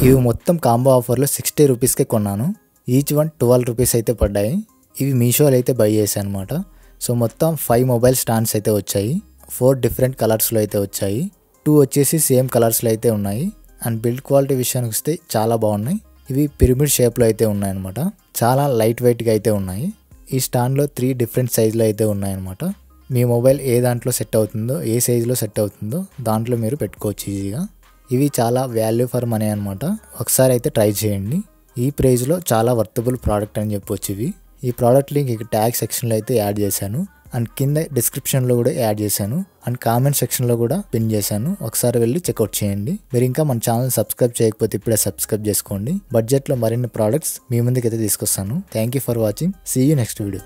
ఇవి మొత్తం కాంబో ఆఫర్లో 60 రూపీస్కే కొన్నాను. ఈచ్ వన్ 12 రూపీస్ అయితే పడ్డాయి. ఇవి మీషోలో అయితే బై చేశాను అనమాట. సో మొత్తం 5 మొబైల్ స్టాండ్స్ అయితే వచ్చాయి. 4 డిఫరెంట్ కలర్స్లో అయితే వచ్చాయి. 2 వచ్చేసి సేమ్ కలర్స్లో అయితే ఉన్నాయి. అండ్ బిల్డ్ క్వాలిటీ విషయానికి వస్తే చాలా బాగున్నాయి. ఇవి పిరమిడ్ షేప్లో అయితే ఉన్నాయన్నమాట. చాలా లైట్ వెయిట్గా అయితే ఉన్నాయి. ఈ స్టాండ్లో 3 డిఫరెంట్ సైజులో అయితే ఉన్నాయన్నమాట. మీ మొబైల్ ఏ దాంట్లో సెట్ అవుతుందో, ఏ సైజులో సెట్ అవుతుందో దాంట్లో మీరు పెట్టుకోవచ్చు ఈజీగా. ఇవి చాలా వాల్యూ ఫర్ మనీ అనమాట. ఒకసారి అయితే ట్రై చేయండి. ఈ ప్రైస్లో చాలా వర్తబుల్ ప్రోడక్ట్ అని చెప్పొచ్చు ఇవి. ఈ ప్రోడక్ట్ లింక్ ఇక్కడ ట్యాగ్ సెక్షన్లో అయితే యాడ్ చేశాను. అండ్ కింద డిస్క్రిప్షన్లో కూడా యాడ్ చేశాను. అండ్ కామెంట్ సెక్షన్లో కూడా పిన్ చేశాను. ఒకసారి వెళ్ళి చెక్అవుట్ చేయండి. మీరు ఇంకా మన ఛానల్ సబ్స్క్రైబ్ చేయకపోతే ఇప్పుడే సబ్స్క్రైబ్ చేసుకోండి. బడ్జెట్లో మరిన్ని ప్రోడక్ట్స్ మీ ముందుకైతే తీసుకొస్తాను. Thank you for watching. See you next video.